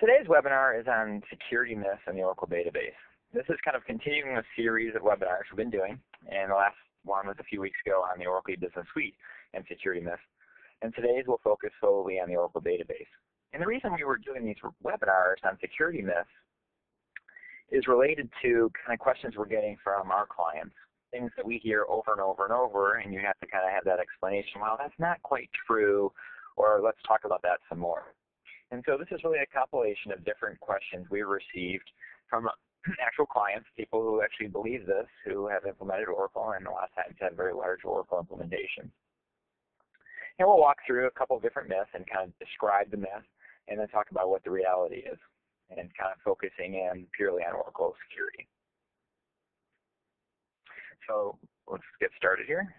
Today's webinar is on security myths in the Oracle database. This is kind of continuing a series of webinars we've been doing, and the last one was a few weeks ago on the Oracle Business Suite and security myths. And today's will focus solely on the Oracle database. And the reason we were doing these webinars on security myths is related to kind of questions we're getting from our clients, things that we hear over and over and over, and you have to kind of have that explanation, well, that's not quite true, or let's talk about that some more. And so this is really a compilation of different questions we received from actual clients, people who actually believe this, who have implemented Oracle, and a lot of times have very large Oracle implementations. And we'll walk through a couple of different myths and kind of describe the myth, and then talk about what the reality is, and kind of focusing in purely on Oracle security. So let's get started here.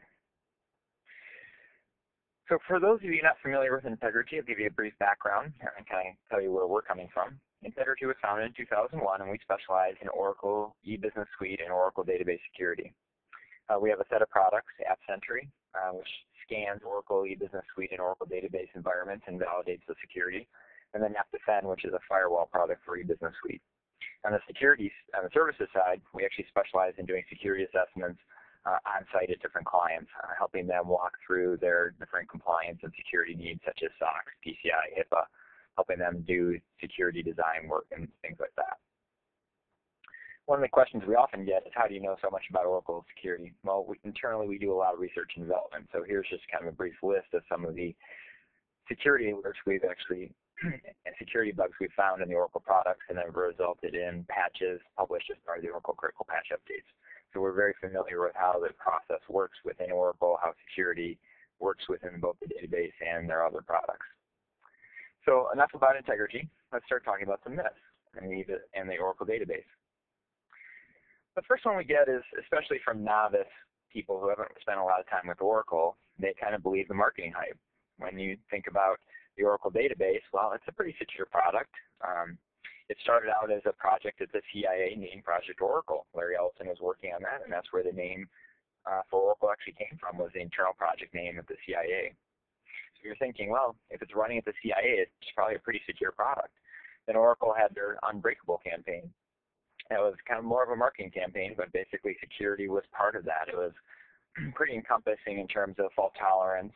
So for those of you not familiar with Integrigy, I'll give you a brief background and kind of tell you where we're coming from. Integrigy was founded in 2001, and we specialize in Oracle e-Business Suite and Oracle Database Security. We have a set of products, AppSentry, which scans Oracle e-Business Suite and Oracle Database environments and validates the security, and then AppDefend, which is a firewall product for e-Business Suite. On the services side, we actually specialize in doing security assessments on-site at different clients, helping them walk through their different compliance and security needs such as SOX, PCI, HIPAA, helping them do security design work and things like that. One of the questions we often get is, how do you know so much about Oracle security? Well, internally we do a lot of research and development, so here's just kind of a brief list of some of the security alerts we've actually and security bugs we've found in the Oracle products, and have resulted in patches published as part of the Oracle Critical Patch Updates. So we're very familiar with how the process works within Oracle, how security works within both the database and their other products. So enough about Integrigy. Let's start talking about some myths in the Oracle database. The first one we get is, especially from novice people who haven't spent a lot of time with Oracle, they kind of believe the marketing hype. When you think about the Oracle database, well, it's a pretty secure product. It started out as a project at the CIA named Project Oracle. Larry Ellison was working on that, and that's where the name for Oracle actually came from, was the internal project name at the CIA. So you're thinking, well, if it's running at the CIA, it's probably a pretty secure product. Then Oracle had their Unbreakable campaign. It was kind of more of a marketing campaign, but basically security was part of that. It was pretty encompassing in terms of fault tolerance,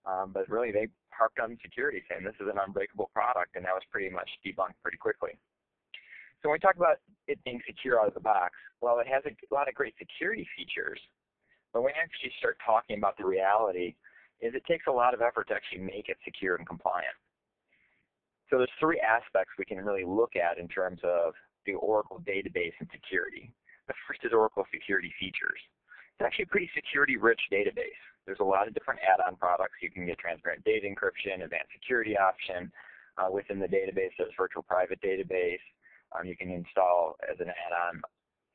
but really they harped on security, saying this is an unbreakable product, and that was pretty much debunked pretty quickly. So when we talk about it being secure out of the box, well, it has a lot of great security features, but when you actually start talking about the reality, is it takes a lot of effort to actually make it secure and compliant. So there's three aspects we can really look at in terms of the Oracle database and security. The first is Oracle security features. It's actually a pretty security-rich database. There's a lot of different add-on products. You can get transparent data encryption, advanced security option. Within the database, there's virtual private database. You can install as an add-on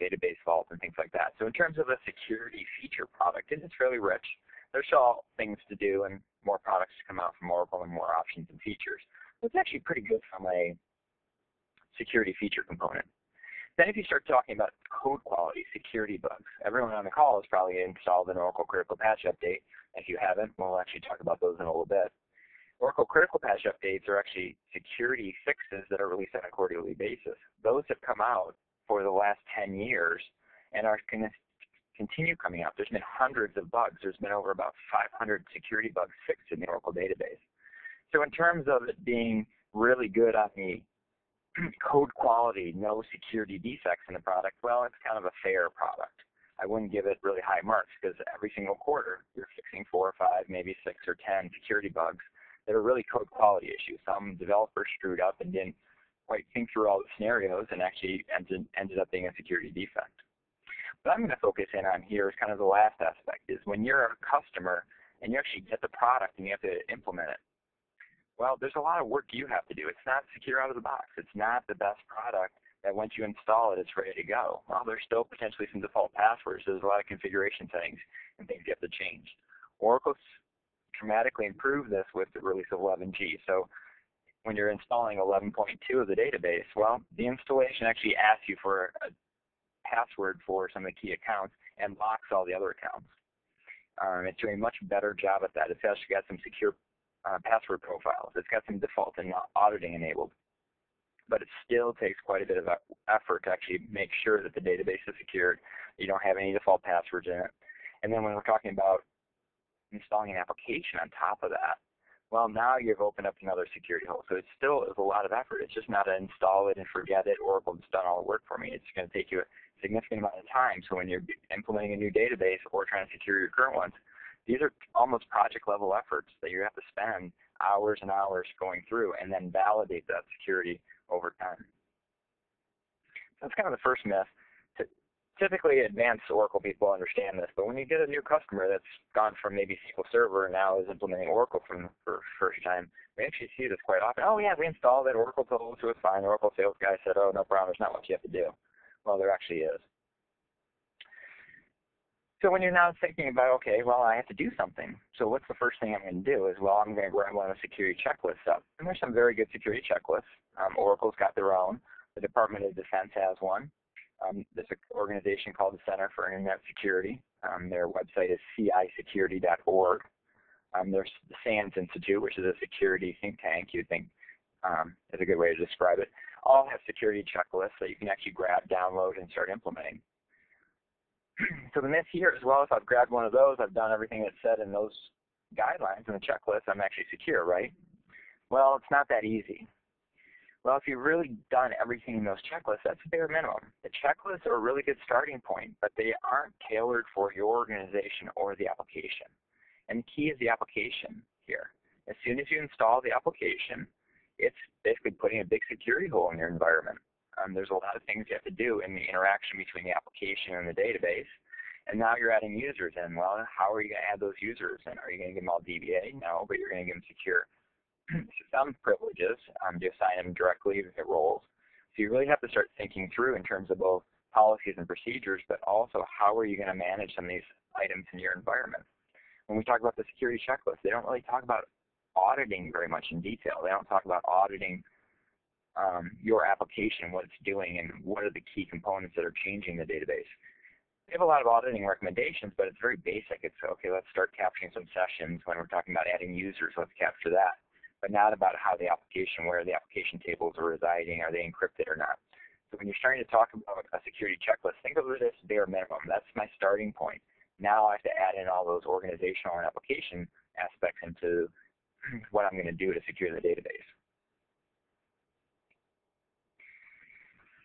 database vault and things like that. So in terms of a security feature product, it is fairly rich. There's still things to do and more products to come out from Oracle and more options and features. So it's actually pretty good from a security feature component. Then if you start talking about code quality, security bugs, everyone on the call has probably installed an Oracle Critical Patch Update. If you haven't, we'll actually talk about those in a little bit. Oracle Critical Patch Updates are actually security fixes that are released on a quarterly basis. Those have come out for the last 10 years and are going to continue coming out. There's been hundreds of bugs. There's been over about 500 security bugs fixed in the Oracle database. So in terms of it being really good on the code quality, no security defects in the product, well, it's kind of a fair product. I wouldn't give it really high marks because every single quarter you're fixing 4 or 5, maybe 6 or 10 security bugs that are really code quality issues. Some developers screwed up and didn't quite think through all the scenarios and actually ended up being a security defect. What I'm going to focus in on here is kind of the last aspect, is when you're a customer and you actually get the product and you have to implement it. Well, there's a lot of work you have to do. It's not secure out of the box. It's not the best product that once you install it, it's ready to go. Well, there's still potentially some default passwords. There's a lot of configuration settings and things you have to change. Oracle's dramatically improved this with the release of 11G. So when you're installing 11.2 of the database, well, the installation actually asks you for a password for some of the key accounts and locks all the other accounts. It's doing a much better job at that. It's actually got some secure password profiles. It's got some default and auditing enabled. but it still takes quite a bit of effort to actually make sure that the database is secured, you don't have any default passwords in it. And then when we're talking about installing an application on top of that, well, now you've opened up another security hole. So it still is a lot of effort. It's just not an install it and forget it, Oracle has done all the work for me. It's going to take you a significant amount of time. So when you're implementing a new database or trying to secure your current ones, these are almost project level efforts that you have to spend hours and hours going through and then validate that security over time. So that's kind of the first myth. Typically, advanced Oracle people understand this, but when you get a new customer that's gone from maybe SQL Server and now is implementing Oracle for the first time, we actually see this quite often. Oh, yeah, we installed it. Oracle told us it was fine. The Oracle sales guy said, oh, no problem. There's not much you have to do. Well, there actually is. So when you're now thinking about, okay, well, I have to do something. So what's the first thing I'm going to do is, well, I'm going to grab one of the security checklists up. And there's some very good security checklists. Oracle's got their own. The Department of Defense has one. There's an organization called the Center for Internet Security. Their website is CISecurity.org. There's the SANS Institute, which is a security think tank, you'd think is a good way to describe it. All have security checklists that you can actually grab, download, and start implementing. So the myth here is, well, if I've grabbed one of those, I've done everything that's said in those guidelines and the checklist, I'm actually secure, right? Well, it's not that easy. Well, if you've really done everything in those checklists, that's bare minimum. The checklists are a really good starting point, but they aren't tailored for your organization or the application. And the key is the application here. As soon as you install the application, it's basically putting a big security hole in your environment. There's a lot of things you have to do in the interaction between the application and the database. And now you're adding users in. Well, how are you going to add those users in? Are you going to give them all DBA? No, but you're going to give them secure. Some privileges, you assign them directly to their roles. So you really have to start thinking through in terms of both policies and procedures, but also how are you going to manage some of these items in your environment. When we talk about the security checklist, they don't really talk about auditing very much in detail. They don't talk about auditing your application, what it's doing, and what are the key components that are changing the database. They have a lot of auditing recommendations, but it's very basic. It's, okay, let's start capturing some sessions. When we're talking about adding users, let's capture that. But not about how the application, where the application tables are residing, are they encrypted or not. So when you're starting to talk about a security checklist, think of it as bare minimum. That's my starting point. Now I have to add in all those organizational and application aspects into what I'm going to do to secure the database.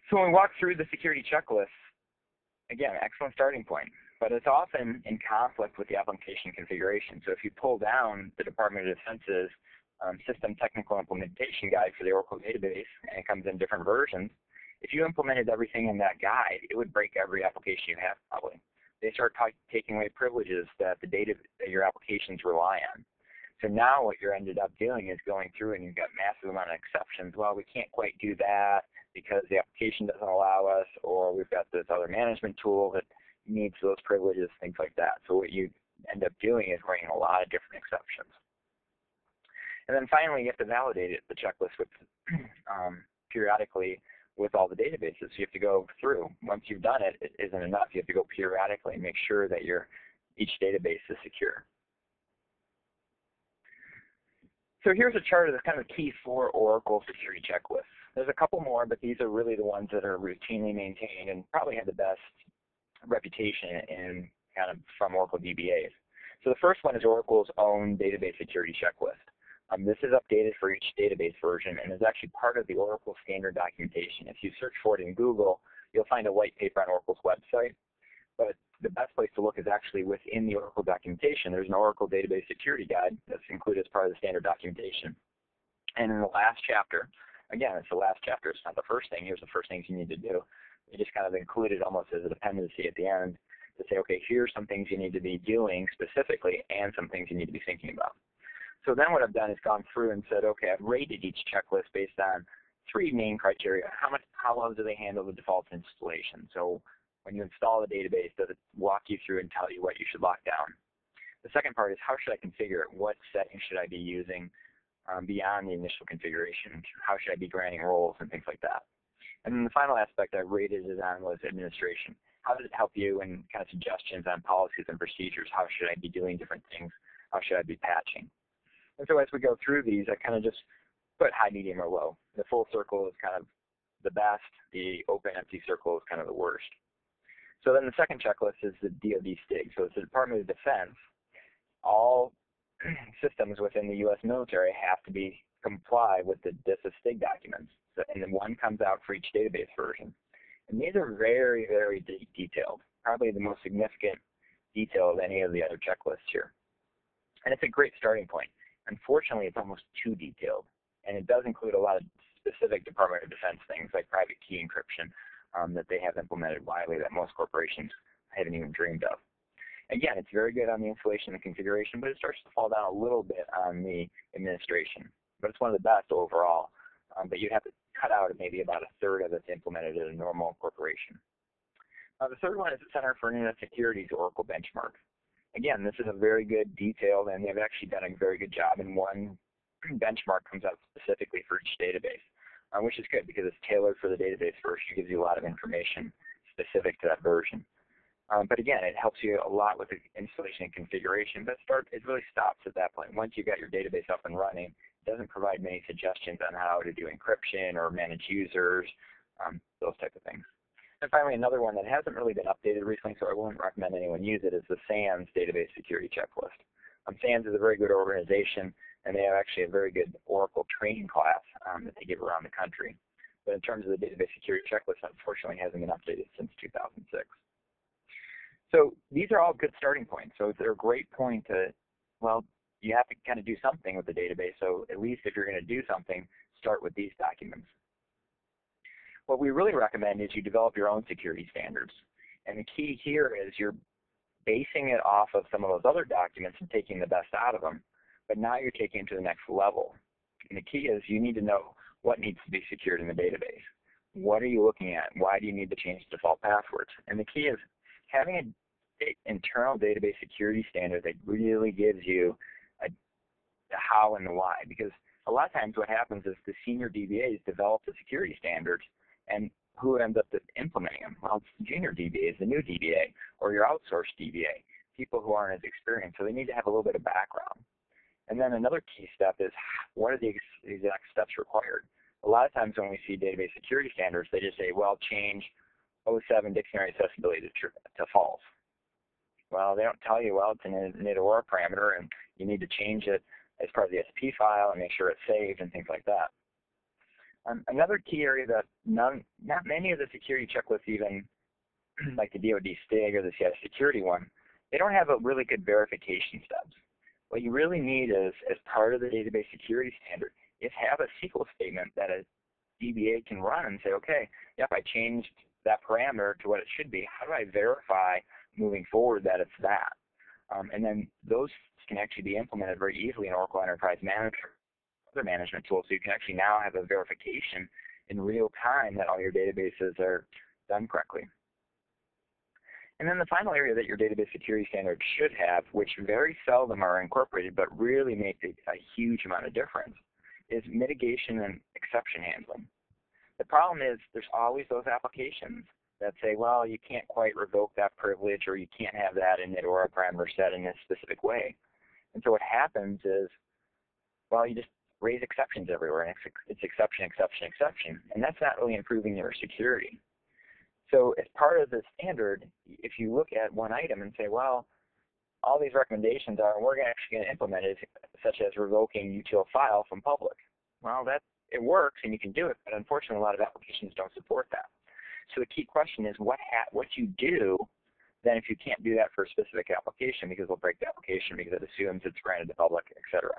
So when we walk through the security checklist, again, excellent starting point, but it's often in conflict with the application configuration. So if you pull down the Department of Defense's System Technical Implementation Guide for the Oracle database, and it comes in different versions, if you implemented everything in that guide, it would break every application you have probably. They start taking away privileges that the data that your applications rely on. So now what you're ended up doing is going through and you've got massive amount of exceptions. Well, we can't quite do that because the application doesn't allow us, or we've got this other management tool that needs those privileges, things like that. So what you end up doing is writing a lot of different exceptions. And then finally, you have to validate it, the checklist with periodically with all the databases. So you have to go through. Once you've done it, it isn't enough. You have to go periodically and make sure that each database is secure. So here's a chart of the kind of key 4 Oracle security checklists. There's a couple more, but these are really the ones that are routinely maintained and probably have the best reputation in kind of from Oracle DBAs. So the first one is Oracle's own database security checklist. This is updated for each database version and is actually part of the Oracle standard documentation. If you search for it in Google, you'll find a white paper on Oracle's website. But the best place to look is actually within the Oracle documentation. There's an Oracle database security guide that's included as part of the standard documentation. And in the last chapter, again, it's the last chapter. It's not the first thing. Here's the first things you need to do. They just kind of included almost as a dependency at the end to say, okay, here's some things you need to be doing specifically and some things you need to be thinking about. So then what I've done is gone through and said, okay, I've rated each checklist based on 3 main criteria. How well do they handle the default installation? So when you install the database, does it walk you through and tell you what you should lock down? The second part is how should I configure it? What settings should I be using beyond the initial configuration? How should I be granting roles and things like that? And then the final aspect I rated it on was administration. How does it help you and kind of suggestions on policies and procedures? How should I be doing different things? How should I be patching? And so as we go through these, I kind of just put high, medium, or low. The full circle is kind of the best. The open empty circle is kind of the worst. So then the second checklist is the DoD STIG. So it's the Department of Defense. All systems within the U.S. military have to comply with the DISA STIG documents. So, and then one comes out for each database version. And these are very, very detailed, probably the most significant detail of any of the other checklists here. And it's a great starting point. Unfortunately, it's almost too detailed. And it does include a lot of specific Department of Defense things like private key encryption that they have implemented widely that most corporations haven't even dreamed of. Again, it's very good on the installation and configuration, but it starts to fall down a little bit on the administration. But it's one of the best overall. But you'd have to cut out maybe about a third of it implemented at a normal corporation. The third one is the Center for Internet Security's Oracle benchmark. Again, this is a very good detailed, and they've actually done a very good job. And one benchmark comes out specifically for each database, which is good because it's tailored for the database version. It gives you a lot of information specific to that version. But again, it helps you a lot with the installation and configuration, but it really stops at that point. Once you've got your database up and running, it doesn't provide many suggestions on how to do encryption or manage users, those type of things. And finally, another one that hasn't really been updated recently, so I wouldn't recommend anyone use it, is the SANS Database Security Checklist. SANS is a very good organization, and they have actually a very good Oracle training class that they give around the country. But in terms of the Database Security Checklist, unfortunately, hasn't been updated since 2006. So these are all good starting points. So they're a great point to, well, you have to kind of do something with the database. So at least if you're going to do something, start with these documents. What we really recommend is you develop your own security standards. And the key here is you're basing it off of some of those other documents and taking the best out of them. But now you're taking it to the next level. And the key is you need to know what needs to be secured in the database. What are you looking at? Why do you need to change default passwords? And the key is having an internal database security standard that really gives you the how and the why. Because a lot of times what happens is the senior DBAs develop the security standards, and who ends up implementing them? Well, it's the junior DBAs, the new DBA, or your outsourced DBA, people who aren't as experienced. So they need to have a little bit of background. And then another key step is what are the exact steps required? A lot of times when we see database security standards, they just say, well, change 07 dictionary accessibility to false. Well, they don't tell you, well, it's an init-or parameter, and you need to change it as part of the SP file and make sure it's saved and things like that. Another key area that not many of the security checklists, even like the DoD STIG or the CI security one, they don't have a really good verification steps. What you really need is, as part of the database security standard, is have a SQL statement that a DBA can run and say, okay, yep, I changed that parameter to what it should be. How do I verify moving forward that it's that? And then those can actually be implemented very easily in Oracle Enterprise Manager, other management tools, so you can actually now have a verification in real time that all your databases are done correctly. And then the final area that your database security standard should have, which very seldom are incorporated but really make a huge amount of difference, is mitigation and exception handling. The problem is there's always those applications that say, well, you can't quite revoke that privilege, or you can't have that init-or parameter set in a specific way. And so what happens is, well, you just raise exceptions everywhere, and it's exception, exception, exception, and that's not really improving your security. So as part of the standard, if you look at one item and say, well, all these recommendations are, we're actually going to implement it, such as revoking util file from public. Well, it works and you can do it, but unfortunately a lot of applications don't support that. So the key question is what you do then if you can't do that for a specific application, because it'll break the application because it assumes it's granted to public, etc.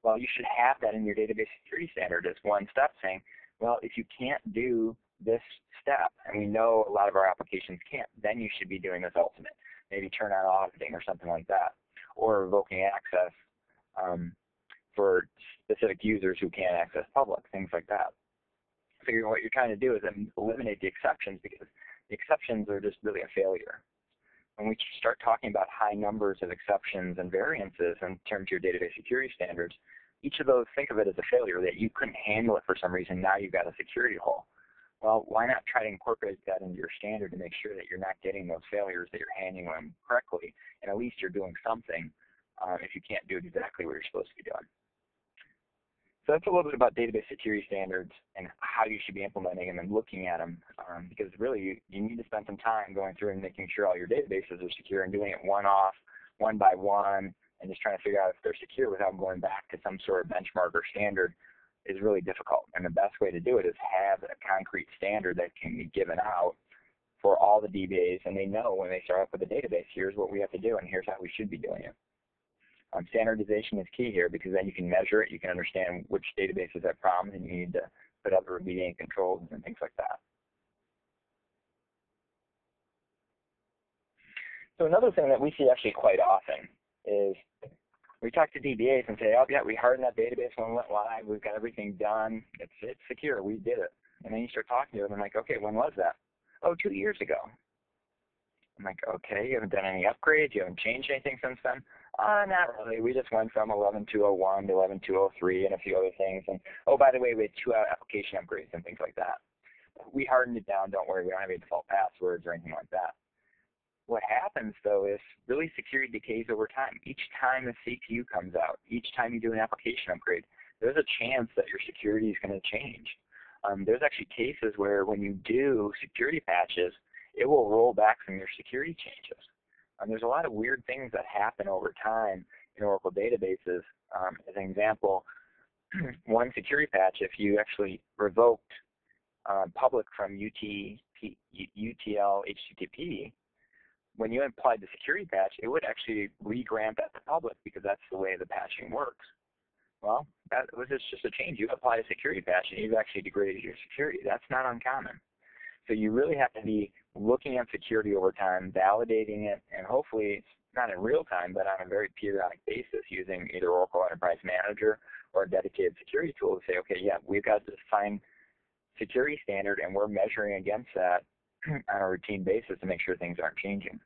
Well, you should have that in your database security standard as one step saying, well, if you can't do this step, and we know a lot of our applications can't, then you should be doing this ultimate. Maybe turn on auditing or something like that, or revoking access for specific users who can't access public, things like that. Figuring what you're trying to do is eliminate the exceptions, because the exceptions are just really a failure. When we start talking about high numbers of exceptions and variances in terms of your database security standards, each of those, think of it as a failure that you couldn't handle it for some reason. Now you've got a security hole. Well, why not try to incorporate that into your standard to make sure that you're not getting those failures, that you're handling them correctly, and at least you're doing something if you can't do exactly what you're supposed to be doing. So that's a little bit about database security standards and how you should be implementing them and looking at them, because really you need to spend some time going through and making sure all your databases are secure and doing it one-off, one by one, and just trying to figure out if they're secure without going back to some sort of benchmark or standard is really difficult. And the best way to do it is have a concrete standard that can be given out for all the DBAs, and they know when they start up with a database, here's what we have to do and here's how we should be doing it. Standardization is key here because then you can measure it, you can understand which databases have problems, and you need to put up remediating controls and things like that. So another thing that we see actually quite often is we talk to DBAs and say, oh yeah, we hardened that database when we went live, we've got everything done, it's secure, we did it. And then you start talking to them and like, okay, when was that? Oh, 2 years ago. I'm like, okay, you haven't done any upgrades, you haven't changed anything since then? Not really. We just went from 11.201 to 11.203 and a few other things. And oh, by the way, we had 2 application upgrades and things like that. We hardened it down. Don't worry, we don't have any default passwords or anything like that. What happens, though, is really security decays over time. Each time a CPU comes out, each time you do an application upgrade, there's a chance that your security is going to change. There's actually cases where when you do security patches, it will roll back from your security changes. There's a lot of weird things that happen over time in Oracle databases. As an example, one security patch, if you actually revoked public from UTL HTTP, when you applied the security patch, it would actually re-grant that to public because that's the way the patching works. Well, that was just a change. You applied a security patch and you've actually degraded your security. That's not uncommon. So you really have to be looking at security over time, validating it, and hopefully it's not in real time, but on a very periodic basis using either Oracle Enterprise Manager or a dedicated security tool to say, okay, yeah, we've got this defined security standard and we're measuring against that on a routine basis to make sure things aren't changing.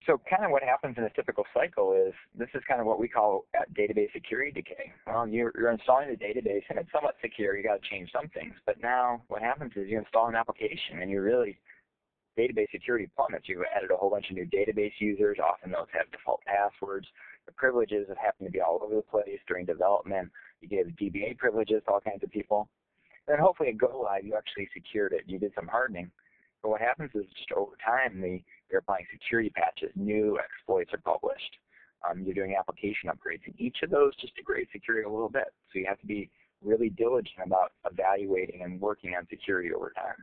So kind of what happens in a typical cycle is this is kind of what we call database security decay. Well, you're installing the database and it's somewhat secure. You got to change some things. But now what happens is you install an application and you really database security plummets. You've added a whole bunch of new database users. Often those have default passwords. The privileges that happen to be all over the place during development. You gave DBA privileges to all kinds of people. And then hopefully at go live you actually secured it. You did some hardening. But what happens is just over time, you're applying security patches, new exploits are published. You're doing application upgrades, and each of those just degrades security a little bit. So you have to be really diligent about evaluating and working on security over time.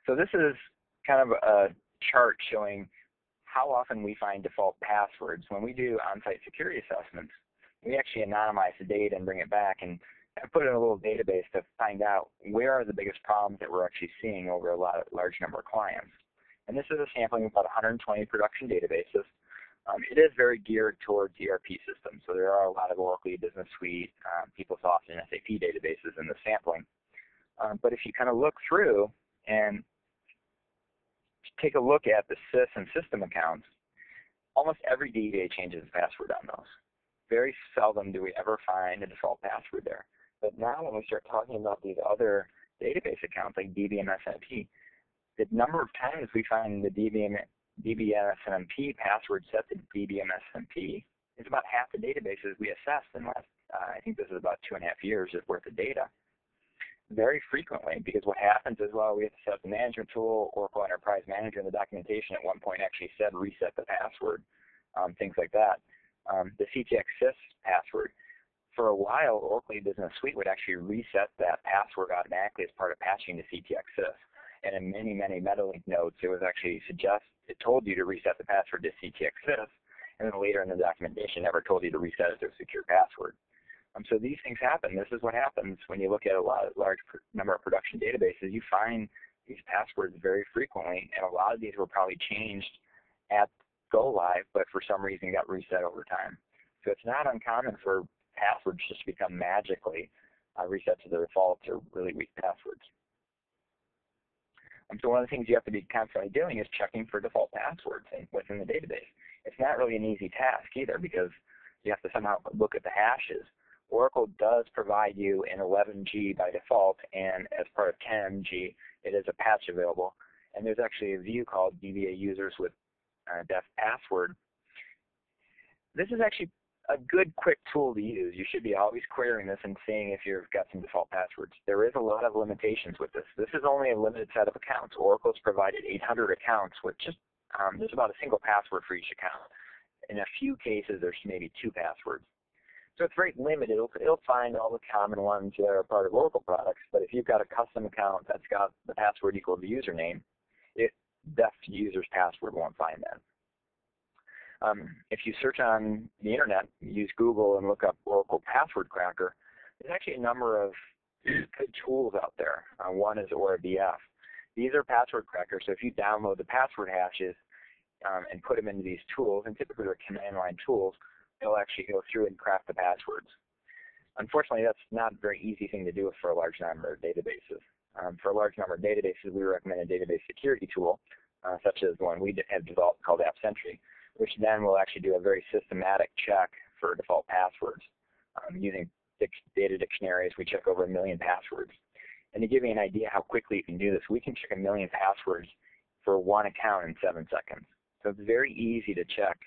So this is kind of a chart showing how often we find default passwords. When we do on-site security assessments, we actually anonymize the data and bring it back and put it in a little database to find out where are the biggest problems that we're actually seeing over a large number of clients. And this is a sampling of about 120 production databases. It is very geared towards ERP systems, so there are a lot of Oracle Business Suite, PeopleSoft, and SAP databases in the sampling. But if you kind of look through and take a look at the sys and system accounts, almost every DBA changes the password on those. Very seldom do we ever find a default password there. But now when we start talking about these other database accounts like DBMSNP, the number of times we find the DBMSNP password set to DBMSNP is about half the databases we assessed in the last, I think this is about 2.5 years worth of data. Very frequently, because what happens is, well, we have to set up the management tool, Oracle Enterprise Manager, and the documentation at one point actually said reset the password, things like that. The CTX sys password, for a while, Oracle Business Suite would actually reset that password automatically as part of patching to CTX sys. And in many, many MetaLink notes, it was actually it told you to reset the password to CTX sys, and then later in the documentation never told you to reset it to a secure password. So these things happen. This is what happens when you look at a large number of production databases. You find these passwords very frequently, and a lot of these were probably changed at go live, but for some reason got reset over time. So it's not uncommon for passwords just to become magically reset to the default or really weak passwords. So one of the things you have to be constantly doing is checking for default passwords within the database. It's not really an easy task either because you have to somehow look at the hashes. Oracle does provide you an 11G by default, and as part of 10G, it is a patch available. And there's actually a view called DBA users with def password this is actually a good, quick tool to use. You should be always querying this and seeing if you've got some default passwords. There is a lot of limitations with this. This is only a limited set of accounts. Oracle's provided 800 accounts with just there's about a single password for each account. In a few cases, there's maybe 2 passwords. So it's very limited. It'll find all the common ones that are part of Oracle products, but if you've got a custom account that's got the password equal to the username, that user's password won't find that. If you search on the internet, use Google and look up Oracle Password Cracker, there's actually a number of good tools out there. One is ORADF. These are password crackers, so if you download the password hashes and put them into these tools, and typically they're command line tools, they'll actually go through and craft the passwords. Unfortunately, that's not a very easy thing to do for a large number of databases. For a large number of databases, we recommend a database security tool, such as the one we have developed called AppSentry, which then will actually do a very systematic check for default passwords. Using data dictionaries, we check over 1 million passwords. And to give you an idea how quickly you can do this, we can check 1 million passwords for one account in 7 seconds. So it's very easy to check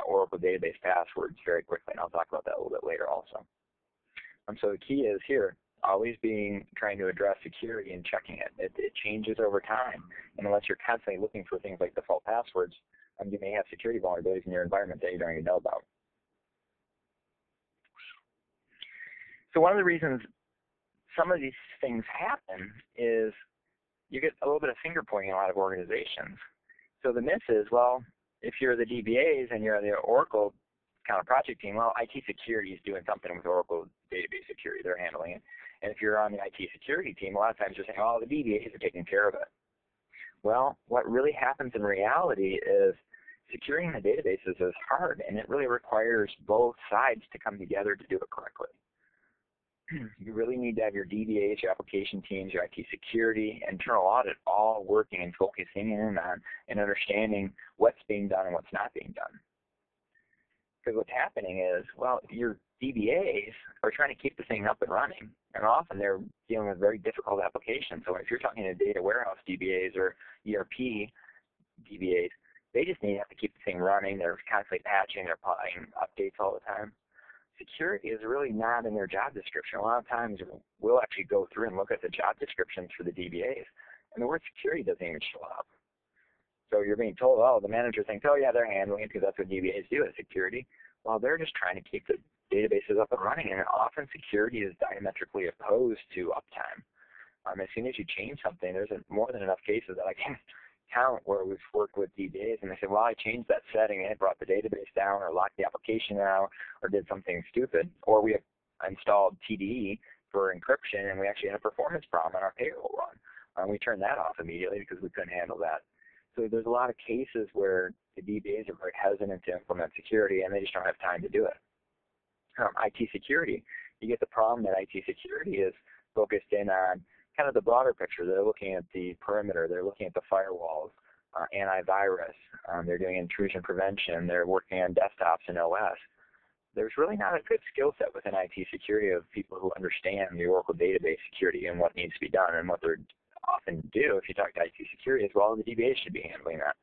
Oracle database passwords very quickly, and I'll talk about that a little bit later also. So the key is here, always trying to address security and checking it. It changes over time, and unless you're constantly looking for things like default passwords, you may have security vulnerabilities in your environment that you don't even know about. So one of the reasons some of these things happen is you get a little bit of finger pointing in a lot of organizations. So the myth is, well, if you're the DBAs and you're the Oracle kind of project team, well, IT security is doing something with Oracle database security. They're handling it. And if you're on the IT security team, a lot of times you're saying, oh, the DBAs are taking care of it. Well, what really happens in reality is securing the databases is hard, and it really requires both sides to come together to do it correctly. You really need to have your DBAs, your application teams, your IT security, internal audit all working and focusing in on and understanding what's being done and what's not being done. Because what's happening is, well, your DBAs are trying to keep the thing up and running, and often they're dealing with very difficult applications. So if you're talking to data warehouse DBAs or ERP DBAs, they just need to have to keep the thing running. They're constantly patching, they're applying updates all the time. Security is really not in their job description. A lot of times we'll actually go through and look at the job descriptions for the DBAs, and the word security doesn't even show up. So you're being told, oh, the manager thinks, oh, yeah, they're handling it because that's what DBAs do as security. Well, they're just trying to keep the databases up and running, and often security is diametrically opposed to uptime. As soon as you change something, there's more than enough cases that I can count where we've worked with DBAs and they said, well, I changed that setting and it brought the database down or locked the application out or did something stupid. Or we installed TDE for encryption and we actually had a performance problem on our payroll run. We turned that off immediately because we couldn't handle that. So there's a lot of cases where the DBAs are very hesitant to implement security and they just don't have time to do it. IT security, you get the problem that IT security is focused in on kind of the broader picture. They're looking at the perimeter. They're looking at the firewalls, antivirus. They're doing intrusion prevention. They're working on desktops and OS. There's really not a good skill set within IT security of people who understand the Oracle database security and what needs to be done. And what they often do, if you talk to IT security, is, well, the DBAs should be handling that.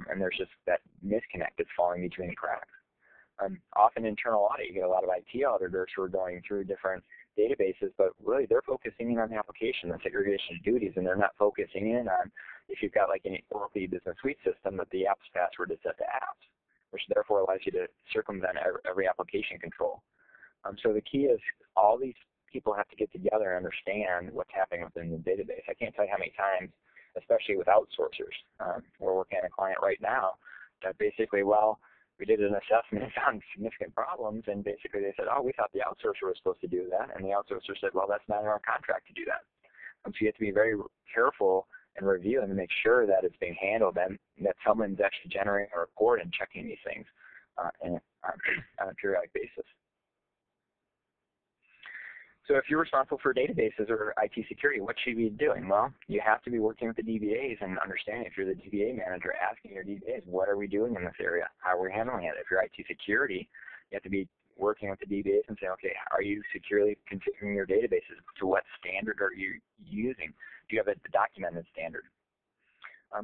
And there's just that disconnect that's falling between the cracks. Often internal audit, you get a lot of IT auditors who are going through different databases, but really they're focusing in on the application, the segregation of duties, and they're not focusing in on if you've got like an Oracle Business Suite system that the app's password is set to apps, which therefore allows you to circumvent every application control. So the key is all these people have to get together and understand what's happening within the database. I can't tell you how many times, especially with outsourcers. We're working on a client right now that basically, well, we did an assessment and found significant problems, and basically they said, oh, we thought the outsourcer was supposed to do that, and the outsourcer said, well, that's not in our contract to do that. So you have to be very careful and review and make sure that it's being handled and that someone's actually generating a report and checking these things on a periodic basis. So if you're responsible for databases or IT security, what should you be doing? Well, you have to be working with the DBAs and understanding, if you're the DBA manager, asking your DBAs, what are we doing in this area? How are we handling it? If you're IT security, you have to be working with the DBAs and say, okay, are you securely configuring your databases? To what standard are you using? Do you have a documented standard?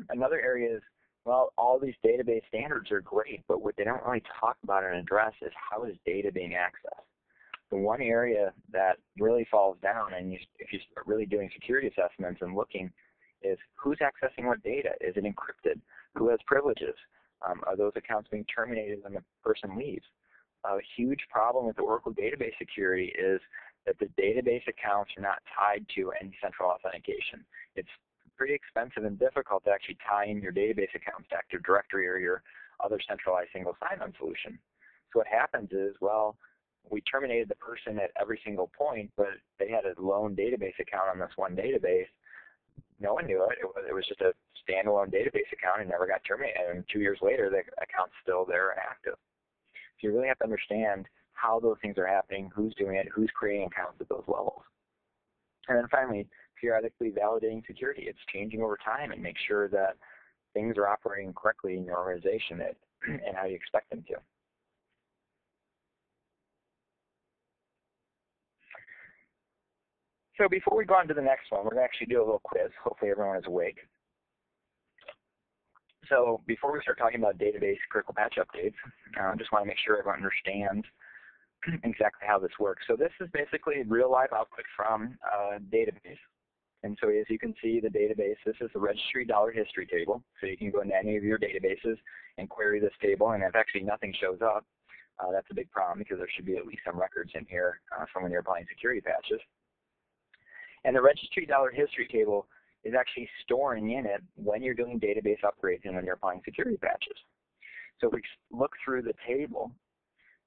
Another area is Well, all these database standards are great, but what they don't really talk about and address is how is data being accessed. The one area that really falls down, and if you start really doing security assessments and looking, is who's accessing what data? Is it encrypted? Who has privileges? Are those accounts being terminated when the person leaves? A huge problem with the Oracle database security is that the database accounts are not tied to any central authentication. It's pretty expensive and difficult to actually tie in your database accounts to Active Directory or your other centralized single sign-on solution. So what happens is, well, we terminated the person at every single point, but they had a lone database account on this one database. No one knew it. It was just a standalone database account and never got terminated. And 2 years later, the account's still there and active. So you really have to understand how those things are happening, who's doing it, who's creating accounts at those levels. And then finally, periodically validating security. It's changing over time, and make sure that things are operating correctly in your organization and how you expect them to. So before we go on to the next one, we're going to actually do a little quiz. Hopefully everyone is awake. So before we start talking about database critical patch updates, I just want to make sure everyone understands exactly how this works. So this is basically real live output from a database. And so as you can see, the database, this is the registry dollar history table. So you can go into any of your databases and query this table, and if actually nothing shows up, that's a big problem because there should be at least some records in here from when you're applying security patches. And the registry dollar history table is actually storing in it when you're doing database upgrades and when you're applying security patches. So if we look through the table,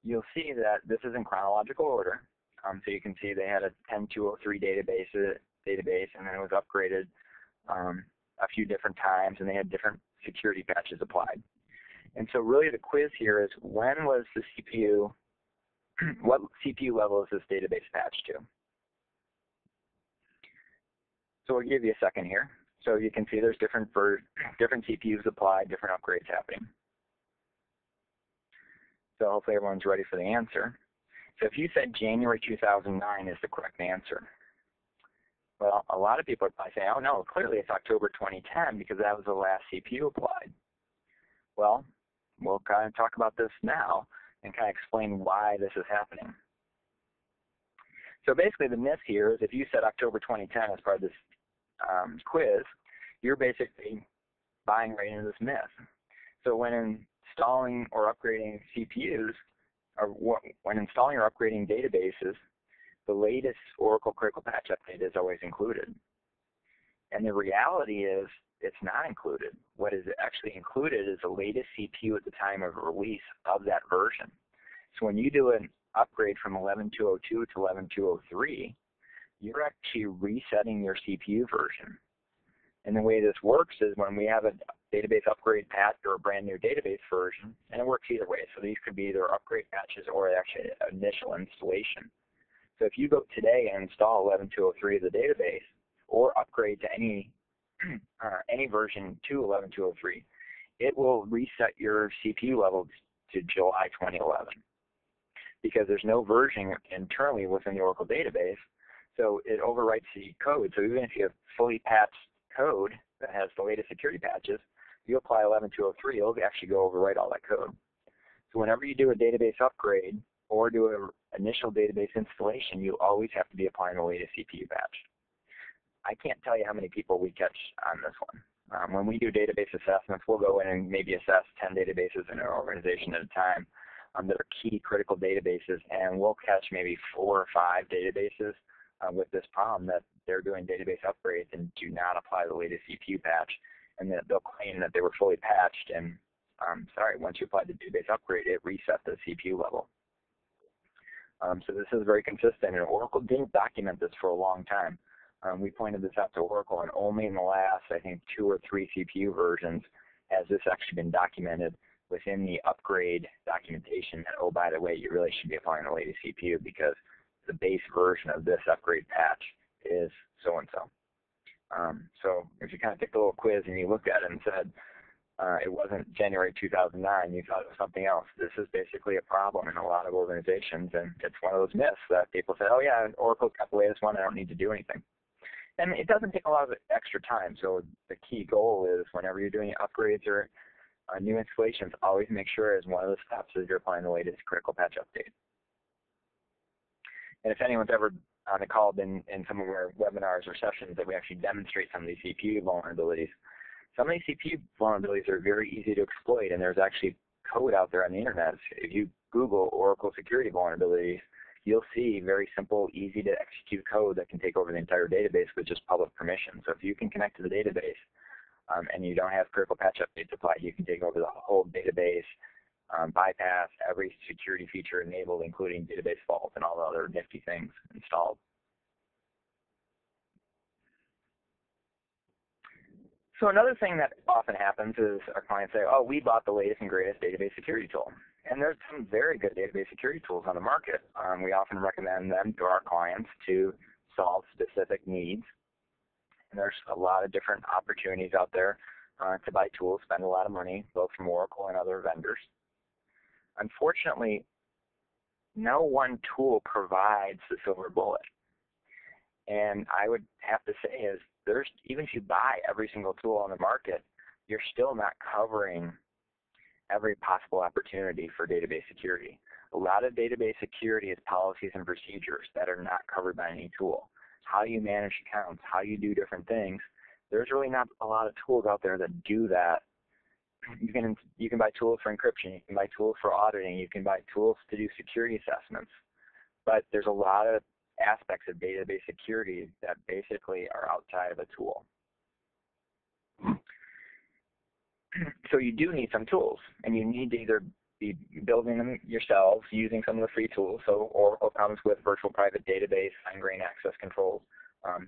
you'll see that this is in chronological order. So you can see they had a 10203 database, and then it was upgraded a few different times, and they had different security patches applied. And so really the quiz here is, when was the CPU, what CPU level is this database patched to? So we'll give you a second here. So you can see there's different CPUs applied, different upgrades happening. So hopefully everyone's ready for the answer. So if you said January 2009 is the correct answer, well, a lot of people are probably saying, oh no, clearly it's October 2010 because that was the last CPU applied. Well, we'll kind of talk about this now and kind of explain why this is happening. So basically the myth here is, if you said October 2010 as part of this quiz, you're basically buying right into this myth. So when installing or upgrading CPUs, or when installing or upgrading databases, the latest Oracle critical patch update is always included. And the reality is, it's not included. What is actually included is the latest CPU at the time of release of that version. So when you do an upgrade from 11.202 to 11.203, you're actually resetting your CPU version. And the way this works is, when we have a database upgrade patch or a brand new database version, and it works either way. So these could be either upgrade patches or actually initial installation. So if you go today and install 11.203 of the database, or upgrade to any version to 11.203, it will reset your CPU level to July 2011. Because there's no version internally within the Oracle database, so it overwrites the code. So even if you have fully patched code that has the latest security patches, you apply 11.203, it'll actually go overwrite all that code. So whenever you do a database upgrade or do an initial database installation, you always have to be applying the latest CPU patch. I can't tell you how many people we catch on this one. When we do database assessments, we'll go in and maybe assess 10 databases in our organization at a time that are key critical databases, and we'll catch maybe 4 or 5 databases with this problem, that they're doing database upgrades and do not apply the latest CPU patch, and that they'll claim that they were fully patched, and once you apply the database upgrade, it reset the CPU level. So this is very consistent, and Oracle didn't document this for a long time. We pointed this out to Oracle, and only in the last, I think, 2 or 3 CPU versions has this actually been documented within the upgrade documentation that, oh, by the way, you really should be applying the latest CPU because the base version of this upgrade patch is so-and-so. So if you kind of took a little quiz and you looked at it and said it wasn't January 2009, you thought it was something else, this is basically a problem in a lot of organizations, and it's one of those myths that people say, oh yeah, Oracle's got the latest one, I don't need to do anything. And it doesn't take a lot of extra time, so the key goal is, whenever you're doing upgrades or New installations, always make sure as one of the steps is you're applying the latest critical patch update. And if anyone's ever on the call been in some of our webinars or sessions that we actually demonstrate some of these CPU vulnerabilities, some of these CPU vulnerabilities are very easy to exploit, and there's actually code out there on the internet. If you Google Oracle security vulnerabilities, you'll see very simple, easy to execute code that can take over the entire database with just public permission. So if you can connect to the database and you don't have critical patch updates applied, you can take over the whole database, bypass every security feature enabled, including database vault and all the other nifty things installed. So another thing that often happens is our clients say, oh, we bought the latest and greatest database security tool. And there's some very good database security tools on the market. We often recommend them to our clients to solve specific needs. And there's a lot of different opportunities out there to buy tools, spend a lot of money, both from Oracle and other vendors. Unfortunately, no one tool provides the silver bullet. And I would have to say is even if you buy every single tool on the market, you're still not covering every possible opportunity for database security. A lot of database security is policies and procedures that are not covered by any tool. How you manage accounts, how you do different things. There's really not a lot of tools out there that do that. You can buy tools for encryption, you can buy tools for auditing, you can buy tools to do security assessments. But there's a lot of aspects of database security that basically are outside of a tool. So you do need some tools, and you need to either be building them yourselves using some of the free tools. So Oracle comes with virtual private database, fine-grained access controls.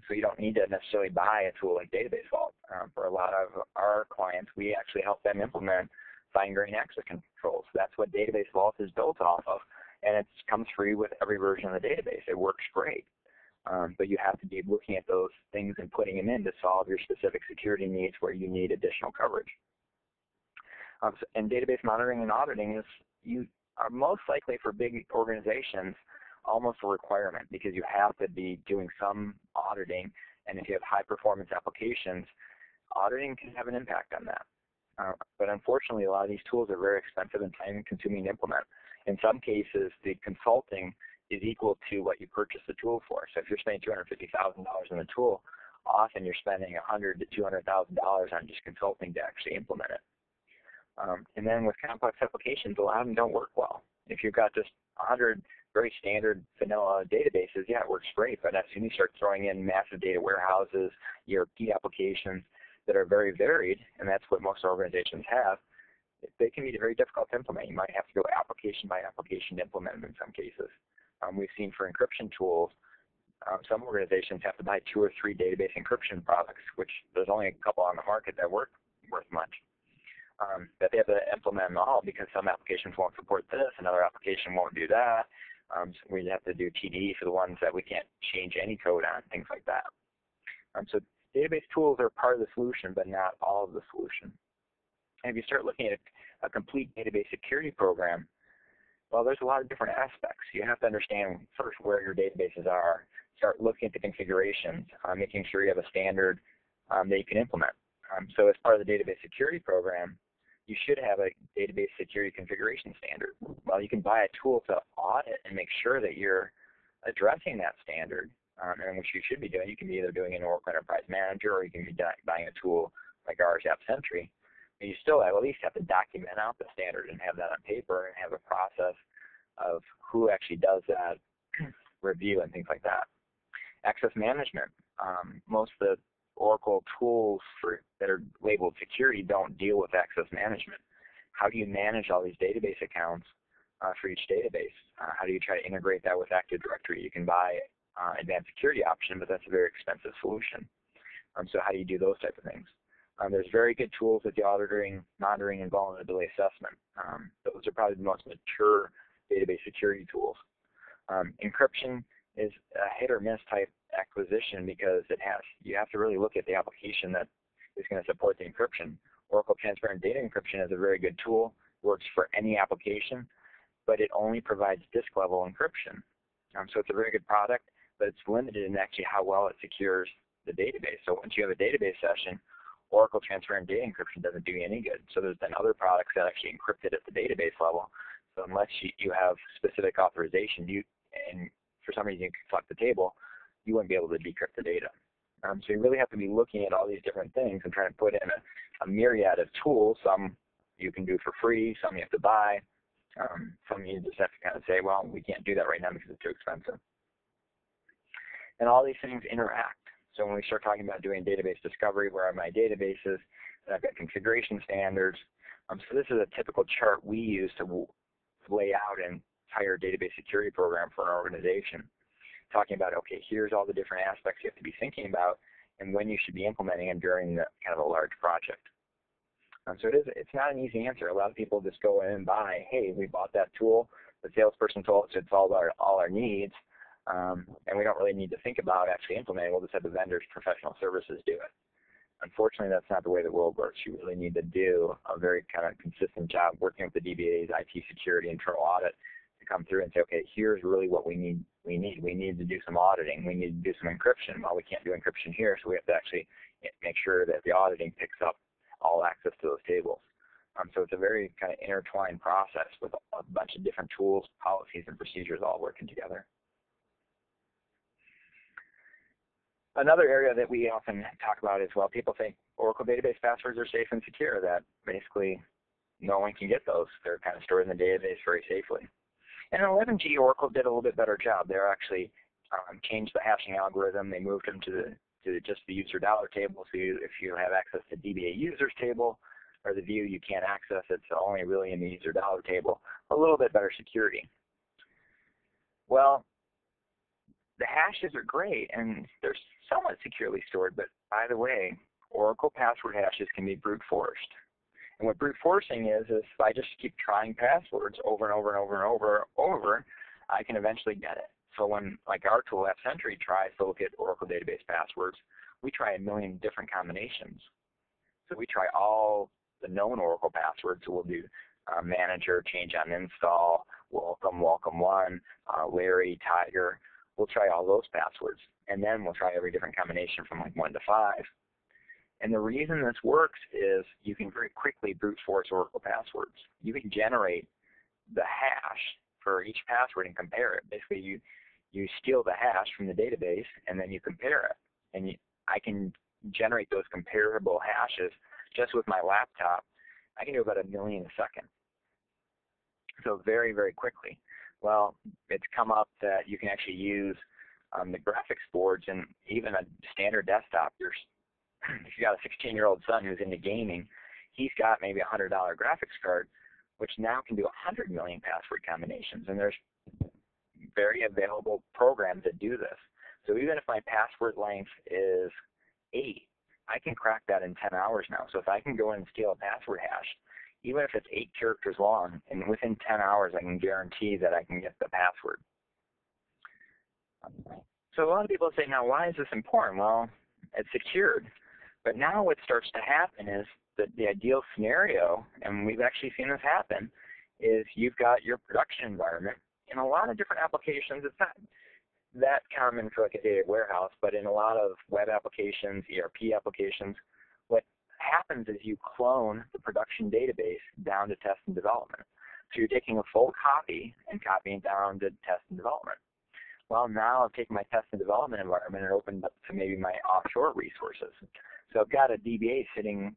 So you don't need to necessarily buy a tool like Database Vault. For a lot of our clients, we actually help them implement fine-grained access controls. That's what Database Vault is built off of, and it comes free with every version of the database. It works great. But you have to be looking at those things and putting them in to solve your specific security needs where you need additional coverage. And database monitoring and auditing are most likely for big organizations almost a requirement, because you have to be doing some auditing, and if you have high-performance applications, auditing can have an impact on that. But unfortunately, a lot of these tools are very expensive and time-consuming to implement. In some cases, the consulting is equal to what you purchase the tool for. So if you're spending $250,000 on the tool, often you're spending $100,000 to $200,000 on just consulting to actually implement it. And then with complex applications, a lot of them don't work well. If you've got just 100 very standard vanilla databases, yeah, it works great. But as soon as you start throwing in massive data warehouses, ERP applications that are very varied, and that's what most organizations have, they can be very difficult to implement. You might have to go application by application to implement them in some cases. We've seen for encryption tools, some organizations have to buy 2 or 3 database encryption products, which there's only a couple on the market that work worth much. That they have to implement them all because some applications won't support this, another application won't do that. So we have to do TDE for the ones that we can't change any code on, things like that. So database tools are part of the solution, but not all of the solution. And if you start looking at a complete database security program, well, there's a lot of different aspects. You have to understand first where your databases are, start looking at the configurations, making sure you have a standard that you can implement. So as part of the database security program, you should have a database security configuration standard. Well, you can buy a tool to audit and make sure that you're addressing that standard, and which you should be doing. You can be either doing an Oracle Enterprise Manager, or you can be buying a tool like ours, App Sentry. But you still at least have to document out the standard and have that on paper and have a process of who actually does that review and things like that. Access management. Most of the Oracle tools that are labeled security don't deal with access management. How do you manage all these database accounts for each database? How do you try to integrate that with Active Directory? You can buy advanced security option, but that's a very expensive solution. So how do you do those type of things? There's very good tools with the auditing, monitoring, and vulnerability assessment. Those are probably the most mature database security tools. Encryption is a hit or miss type acquisition because you have to really look at the application that is going to support the encryption. Oracle Transparent Data Encryption is a very good tool, works for any application, but it only provides disk level encryption. So it's a very good product, but it's limited in actually how well it secures the database. So once you have a database session, Oracle transparent data encryption doesn't do you any good. So there's been other products that actually encrypt it at the database level. So unless you have specific authorization, and for some reason you can select the table, you wouldn't be able to decrypt the data. So you really have to be looking at all these different things and trying to put in a myriad of tools. Some you can do for free, some you have to buy. Some you just have to kind of say, well, we can't do that right now because it's too expensive. And all these things interact. So when we start talking about doing database discovery, where are my databases? I've got configuration standards. So this is a typical chart we use to lay out an entire database security program for an organization. Talking about, okay, here's all the different aspects you have to be thinking about and when you should be implementing them during the kind of a large project. So it's not an easy answer. A lot of people just go in and buy, hey, we bought that tool. The salesperson told us it solved all our needs, and we don't really need to think about actually implementing. We'll just have the vendor's professional services do it. Unfortunately, that's not the way the world works. You really need to do a very kind of consistent job working with the DBAs, IT security, internal audit to come through and say, okay, here's really what we need. We need to do some auditing. We need to do some encryption. Well, we can't do encryption here, so we have to actually make sure that the auditing picks up all access to those tables. So it's a very kind of intertwined process with a bunch of different tools, policies, and procedures all working together. Another area that we often talk about is, well, people think Oracle database passwords are safe and secure, that basically no one can get those. They're kind of stored in the database very safely. And in 11G, Oracle did a little bit better job. They actually changed the hashing algorithm. They moved them to just the user dollar table. So if you have access to DBA users table or the view, you can't access it. So only really in the user dollar table. A little bit better security. Well, the hashes are great and they're somewhat securely stored. But by the way, Oracle password hashes can be brute forced. And what brute forcing is if I just keep trying passwords over and over and over and over, I can eventually get it. So when, like our tool, AppSentry, tries to look at Oracle database passwords, we try a million different combinations. So we try all the known Oracle passwords. So we'll do manager, change on install, welcome1, Larry, Tiger. We'll try all those passwords. And then we'll try every different combination from like 1 to 5. And the reason this works is you can very quickly brute force Oracle passwords. You can generate the hash for each password and compare it. Basically, you steal the hash from the database and then you compare it. And I can generate those comparable hashes just with my laptop. I can do about 1 million a second. So very, very quickly. Well, it's come up that you can actually use the graphics boards and even a standard desktop. If you got a 16-year-old son who's into gaming, he's got maybe a $100 graphics card, which now can do 100 million password combinations. And there's very available programs that do this. So even if my password length is 8, I can crack that in 10 hours now. So if I can go in and steal a password hash, even if it's 8 characters long, and within 10 hours I can guarantee that I can get the password. So a lot of people say, now why is this important? Well, it's secured. But now what starts to happen is that the ideal scenario, and we've actually seen this happen, is you've got your production environment in a lot of different applications. It's not that common for like a data warehouse, but in a lot of web applications, ERP applications, what happens is you clone the production database down to test and development. So you're taking a full copy and copying down to test and development. Well, now I've taken my test and development environment and opened up to maybe my offshore resources. So I've got a DBA sitting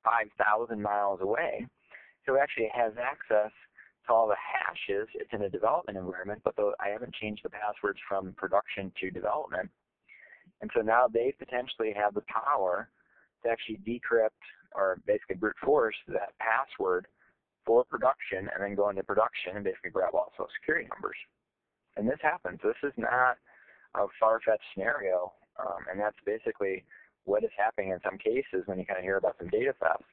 5,000 miles away, so it actually has access to all the hashes. It's in a development environment, but I haven't changed the passwords from production to development. And so now they potentially have the power to actually decrypt or basically brute force that password for production and then go into production and basically grab all social security numbers. And this happens. This is not a far-fetched scenario, and that's basically what is happening in some cases when you kind of hear about some data theft,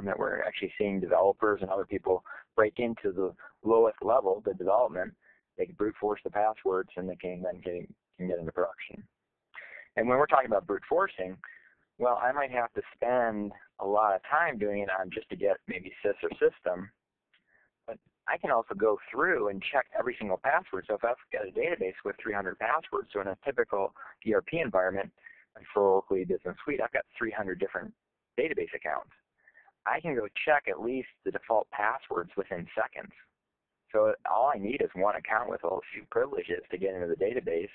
that we're actually seeing developers and other people break into the lowest level, the development. They can brute force the passwords, and they can then get into production. And when we're talking about brute forcing, well, I might have to spend a lot of time doing it on just to get maybe sys or system, but I can also go through and check every single password. So if I've got a database with 300 passwords, so in a typical ERP environment, And for Oracle E-Business Suite, I've got 300 different database accounts. I can go check at least the default passwords within seconds. So all I need is one account with a few privileges to get into the database,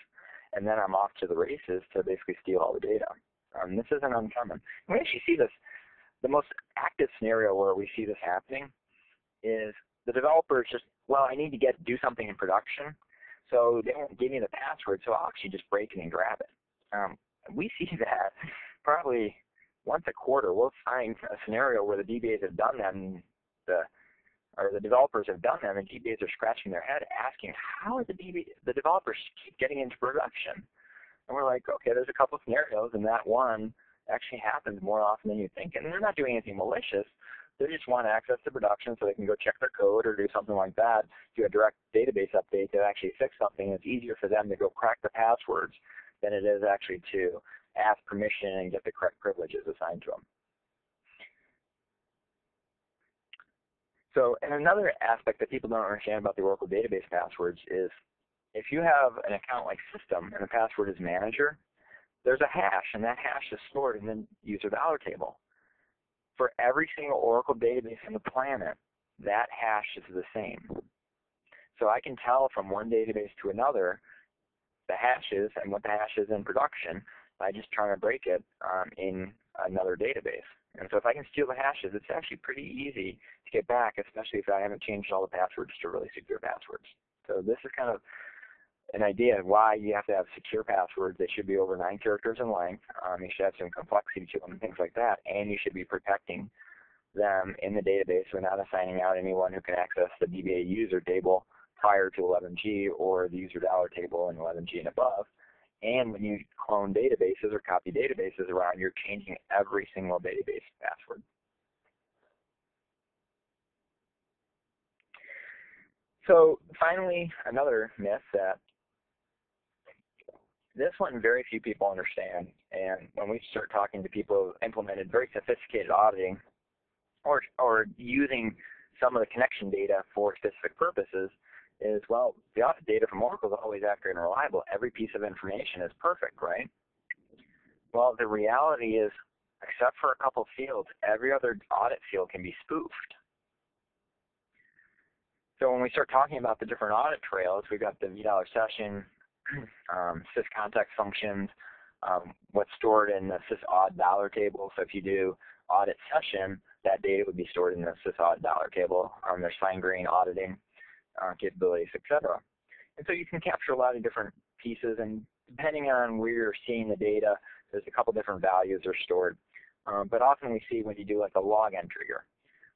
and then I'm off to the races to basically steal all the data. This isn't uncommon. We actually see this, the most active scenario where we see this happening is the developers just, well, I need to do something in production, so they won't give me the password, so I'll actually just break it and grab it. We see that probably once a quarter. We'll find a scenario where the DBAs have done that, and the developers have done that, and the DBAs are scratching their head asking, how are the developers keep getting into production? And we're like, okay, there's a couple of scenarios, and that one actually happens more often than you think. And they're not doing anything malicious. They just want access to production so they can go check their code or do something like that, do a direct database update to actually fix something. It's easier for them to go crack the passwords than it is actually to ask permission and get the correct privileges assigned to them. So, and another aspect that people don't understand about the Oracle database passwords is if you have an account like System and the password is Manager, there's a hash, and that hash is stored in the user dollar table. For every single Oracle database on the planet, that hash is the same. So I can tell from one database to another the hashes and what the hash is in production by just trying to break it in another database. And so if I can steal the hashes, it's actually pretty easy to get back, especially if I haven't changed all the passwords to really secure passwords. So this is kind of an idea of why you have to have secure passwords. They should be over 9 characters in length. You should have some complexity to them and things like that. And you should be protecting them in the database. So not assigning out anyone who can access the DBA user table prior to 11G or the user dollar table in 11G and above. And when you clone databases or copy databases around, you're changing every single database password. So finally, another myth that this one very few people understand, and when we start talking to people who implemented very sophisticated auditing or using some of the connection data for specific purposes, is, well, the audit data from Oracle is always accurate and reliable. Every piece of information is perfect, right? Well, the reality is, except for a couple fields, every other audit field can be spoofed. So when we start talking about the different audit trails, we've got the $V session, syscontext functions, what's stored in the sysaud dollar table. So if you do audit session, that data would be stored in the sysaud dollar table. There's fine-grained auditing capabilities, etc. And so you can capture a lot of different pieces, and depending on where you're seeing the data, there's a couple different values are stored. But often we see when you do like a login trigger,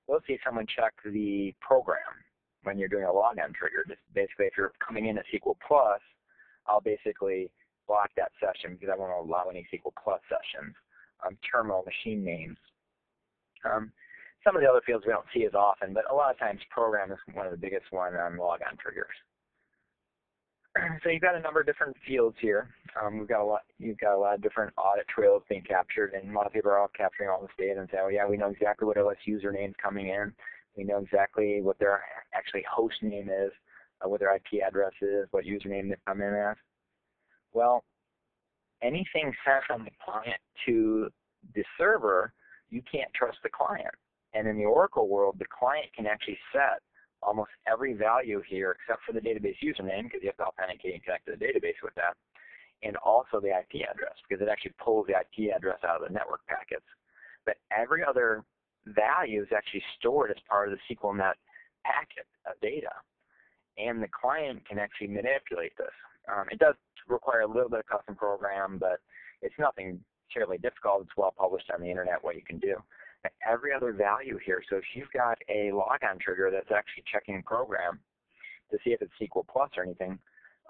we'll see someone check the program when you're doing a login trigger. Just basically, if you're coming in at SQL Plus, I'll basically block that session because I won't allow any SQL Plus sessions. Terminal machine names. Some of the other fields we don't see as often, but a lot of times program is one of the biggest one on logon triggers. So you've got a number of different fields here. You've got a lot of different audit trails being captured, and a lot of people are all capturing all this data and say, oh yeah, we know exactly what OS username's coming in. We know exactly what their actually host name is, what their IP address is, what username they come in as. Well, anything sent from the client to the server, you can't trust the client. And in the Oracle world, the client can actually set almost every value here except for the database username, because you have to authenticate and connect to the database with that, and also the IP address, because it actually pulls the IP address out of the network packets. But every other value is actually stored as part of the SQLnet packet of data, and the client can actually manipulate this. It does require a little bit of custom program, but it's nothing terribly difficult. It's well published on the internet what you can do. But every other value here, so if you've got a logon trigger that's actually checking program to see if it's SQL Plus or anything,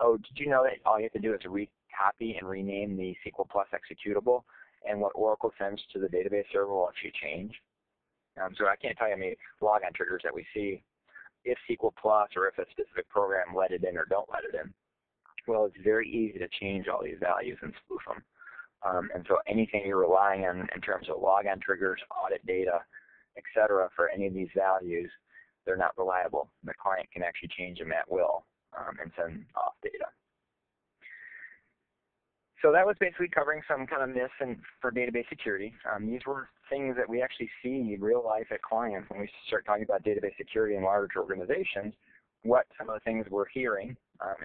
oh, did you know that all you have to do is recopy and rename the SQL Plus executable, and what Oracle sends to the database server will actually change? So I can't tell you how many logon triggers that we see if SQL Plus or if a specific program let it in or don't let it in. Well, it's very easy to change all these values and spoof them. And so anything you're relying on in terms of logon triggers, audit data, etc., for any of these values, they're not reliable. The client can actually change them at will and send off data. So that was basically covering some kind of myths for database security. These were things that we actually see in real life at clients when we start talking about database security in large organizations, what some of the things we're hearing,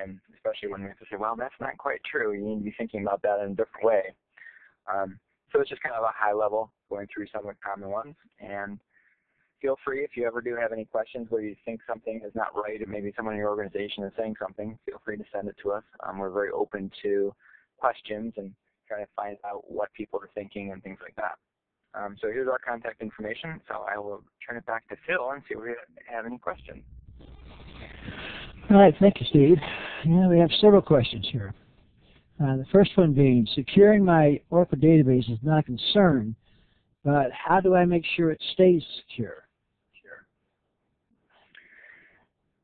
and especially when we have to say, well, that's not quite true. You need to be thinking about that in a different way. So it's just kind of a high level going through some of the common ones. And feel free, if you ever do have any questions where you think something is not right, or maybe someone in your organization is saying something, feel free to send it to us. We're very open to questions and trying to find out what people are thinking and things like that. So here's our contact information. So I will turn it back to Phil and see if we have any questions. All right, thank you, Steve. Yeah, we have several questions here. The first one being, securing my Oracle database is not a concern, but how do I make sure it stays secure?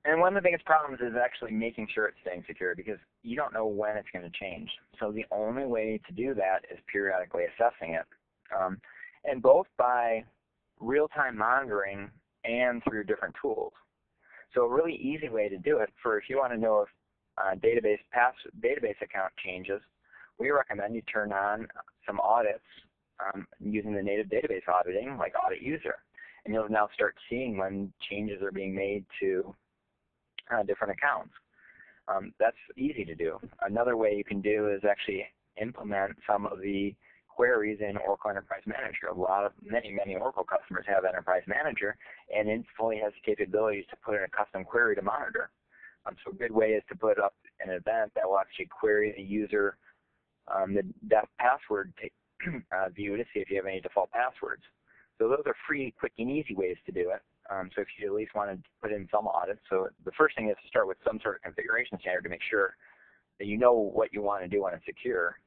And one of the biggest problems is actually making sure it's staying secure, because you don't know when it's going to change. So the only way to do that is periodically assessing it, and both by real-time monitoring and through different tools. So a really easy way to do it, if you want to know if database account changes, we recommend you turn on some audits using the native database auditing, like Audit User, and you'll now start seeing when changes are being made to different accounts. That's easy to do. Another way you can do is actually implement some of the queries in Oracle Enterprise Manager. Many Oracle customers have Enterprise Manager, and it fully has the capabilities to put in a custom query to monitor. So a good way is to put up an event that will actually query the user, the default password view to see if you have any default passwords. So those are free, quick, and easy ways to do it. So if you at least want to put in some audits, so the first thing is to start with some sort of configuration standard to make sure that you know what you want to do when it's secure,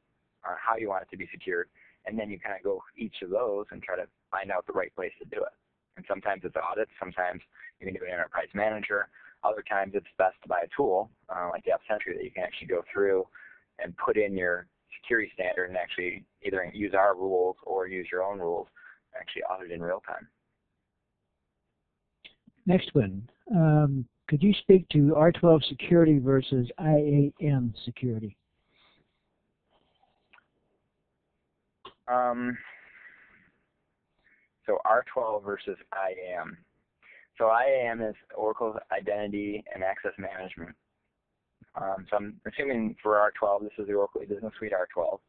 how you want it to be secured, and then you kind of go each of those and try to find out the right place to do it. And sometimes it's audits, sometimes you can do an Enterprise Manager, other times it's best to buy a tool like the AppSentry that you can actually go through and put in your security standard and actually either use our rules or use your own rules and actually audit in real time. Next one. Could you speak to R12 security versus IAM security? So R12 versus IAM. So IAM is Oracle's Identity and Access Management. So I'm assuming for R12, this is the Oracle E-Business Suite R12.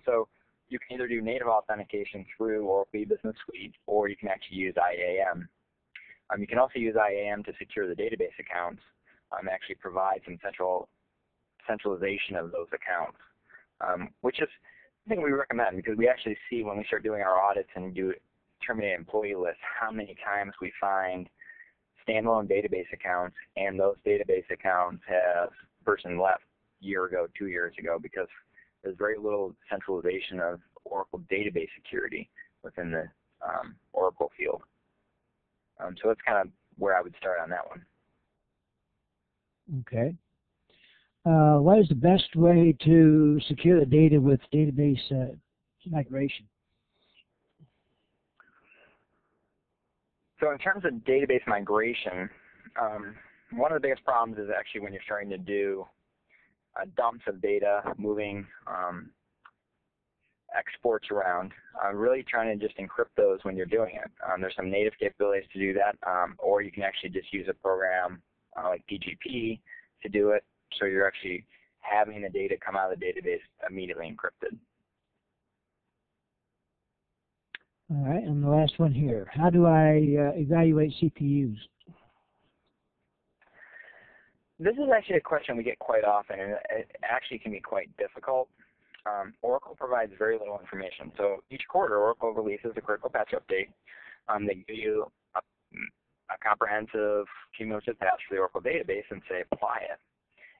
So you can either do native authentication through Oracle E-Business Suite, or you can actually use IAM. You can also use IAM to secure the database accounts and actually provide some centralization of those accounts, which is something we recommend, because we actually see when we start doing our audits and do terminated employee lists how many times we find standalone database accounts, and those database accounts have a person left a year ago, 2 years ago, because there's very little centralization of Oracle database security within the Oracle field. So that's kind of where I would start on that one. Okay. What is the best way to secure the data with database migration? So in terms of database migration, one of the biggest problems is actually when you're starting to do dumps of data, moving exports around, really trying to just encrypt those when you're doing it. There's some native capabilities to do that, or you can actually just use a program like PGP to do it, so you're actually having the data come out of the database immediately encrypted. All right, and the last one here. How do I evaluate CPUs? This is actually a question we get quite often, and it actually can be quite difficult. Oracle provides very little information. So each quarter, Oracle releases a critical patch update. They give you a comprehensive cumulative patch for the Oracle database and say apply it.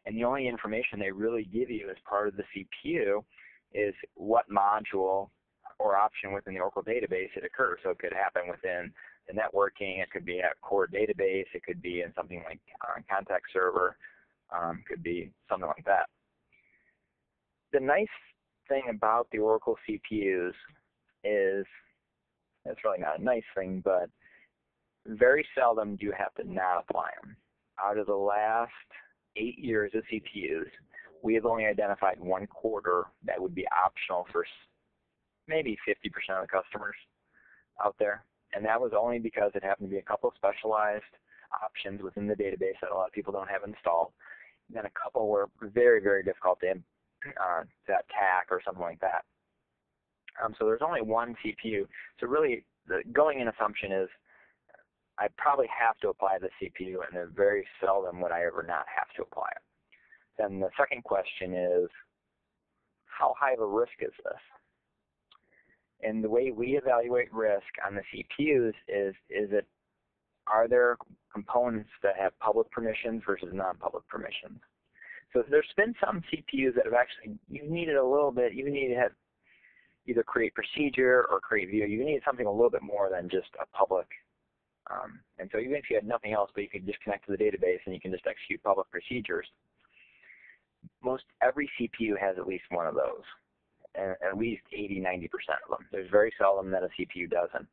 And the only information they really give you as part of the CPU is what module or option within the Oracle database it occurs. So it could happen within the networking, it could be a core database, it could be in something like contact server, could be something like that. The nice thing about the Oracle CPUs is, it's really not a nice thing, but very seldom do you have to not apply them. Out of the last 8 years of CPUs, we have only identified 1/4 that would be optional for maybe 50% of the customers out there. And that was only because it happened to be a couple of specialized options within the database that a lot of people don't have installed. And then a couple were very, very difficult to attack or something like that. So there's only one CPU. So really, the going-in assumption is I probably have to apply the CPU, and very seldom would I ever not have to apply it. Then the second question is, how high of a risk is this? And the way we evaluate risk on the CPUs is are there components that have public permissions versus non-public permissions? So there's been some CPUs that have actually, you needed a little bit, you needed to have either create procedure or create view. You needed something a little bit more than just a public. And so even if you had nothing else, but you could just connect to the database and you can just execute public procedures, most every CPU has at least one of those, and at least 80–90% of them. There's very seldom that a CPU doesn't.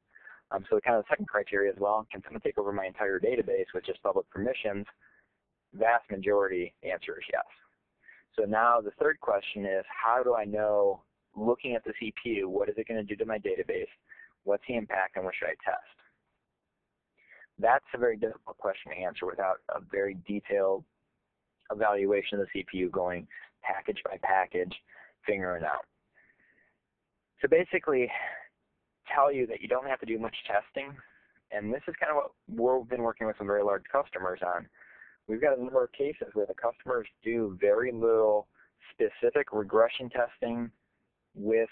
So kind of the second criteria as well, can someone take over my entire database with just public permissions? Vast majority, the answer is yes. So now the third question is, how do I know, looking at the CPU, what is it going to do to my database? What's the impact, and what should I test? That's a very difficult question to answer without a very detailed evaluation of the CPU, going package by package, figuring it out. So basically, tell you that you don't have to do much testing, and this is kind of what we've been working with some very large customers on. We've got a number of cases where the customers do very little specific regression testing with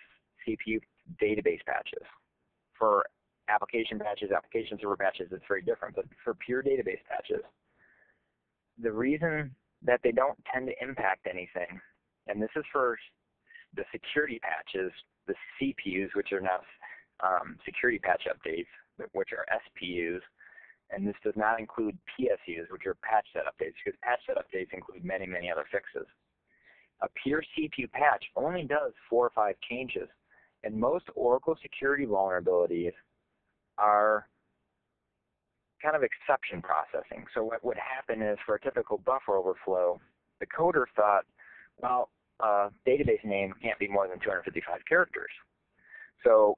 CPU database patches. For application patches, application server patches, it's very different. But for pure database patches, the reason that they don't tend to impact anything, and this is for the security patches, the CPUs, which are now security patch updates, which are SPUs, and this does not include PSUs, which are patch set updates, because patch set updates include many, many other fixes. A pure CPU patch only does 4 or 5 changes, and most Oracle security vulnerabilities are kind of exception processing. So what would happen is, for a typical buffer overflow, the coder thought, well, database name can't be more than 255 characters. So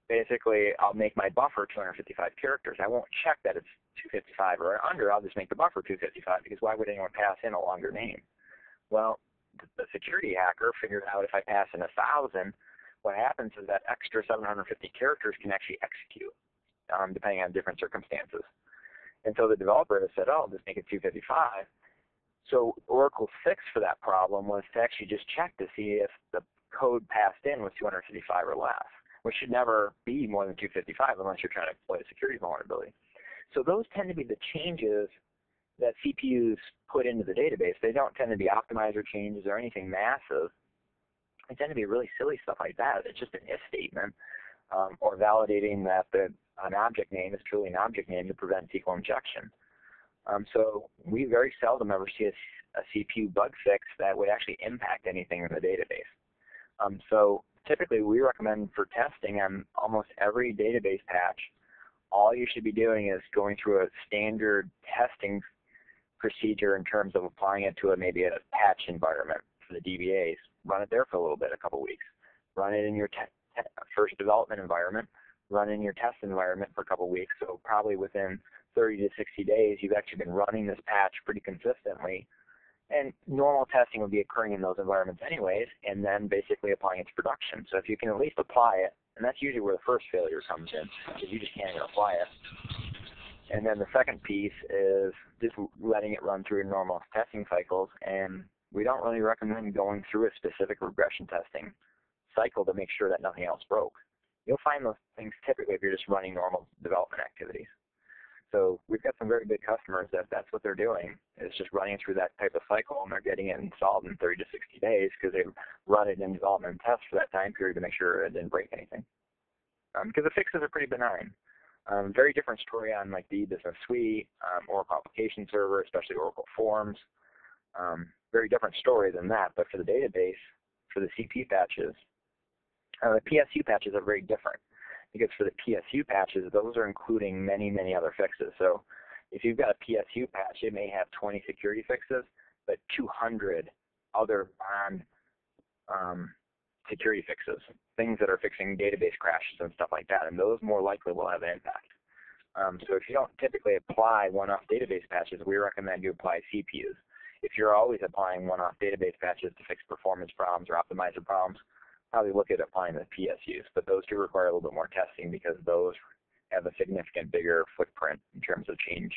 basically, I'll make my buffer 255 characters. I won't check that it's 255 or under. I'll just make the buffer 255, because why would anyone pass in a longer name? Well, the security hacker figured out if I pass in 1,000, what happens is that extra 750 characters can actually execute, depending on different circumstances. And so the developer has said, oh, just make it 255. So Oracle's fix for that problem was to actually just check to see if the code passed in was 255 or less, which should never be more than 255 unless you're trying to exploit a security vulnerability. So those tend to be the changes that CPUs put into the database. They don't tend to be optimizer changes or anything massive. They tend to be really silly stuff like that. It's just an if statement, or validating that an object name is truly an object name to prevent SQL injection. So we very seldom ever see a CPU bug fix that would actually impact anything in the database. So typically we recommend for testing on almost every database patch, all you should be doing is going through a standard testing procedure in terms of applying it to maybe a patch environment for the DBAs. Run it there for a little bit, a couple weeks. Run it in your first development environment. Run in your test environment for a couple weeks. So probably within 30 to 60 days, you've actually been running this patch pretty consistently. And normal testing would be occurring in those environments anyways, and then basically applying it to production. So if you can at least apply it, and that's usually where the first failure comes in, because you just can't even apply it. And then the second piece is just letting it run through normal testing cycles, and we don't really recommend going through a specific regression testing cycle to make sure that nothing else broke. You'll find those things typically if you're just running normal development activities. So we've got some very big customers that's what they're doing, is just running through that type of cycle, and they're getting it installed in 30 to 60 days because they run it in development and test for that time period to make sure it didn't break anything. Because the fixes are pretty benign. Very different story on like the e-business suite, Oracle application server, especially Oracle Forms. Very different story than that. But for the database, for the CPU patches, the PSU patches are very different. Because for the PSU patches, those are including many, many other fixes. So if you've got a PSU patch, it may have 20 security fixes, but 200 other bond security fixes, things that are fixing database crashes and stuff like that, and those more likely will have an impact. So if you don't typically apply one-off database patches, we recommend you apply CPUs. If you're always applying one-off database patches to fix performance problems or optimizer problems, probably look at applying the PSUs. But those do require a little bit more testing because those have a significant bigger footprint in terms of change.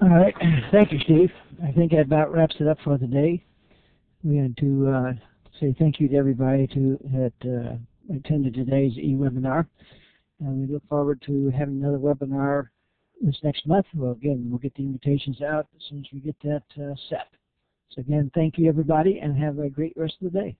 All right. Thank you, Steve. I think that about wraps it up for today. We're going to say thank you to everybody that attended today's e-webinar. And we look forward to having another webinar this next month. Well, again, we'll get the invitations out as soon as we get that set. So again, thank you, everybody, and have a great rest of the day.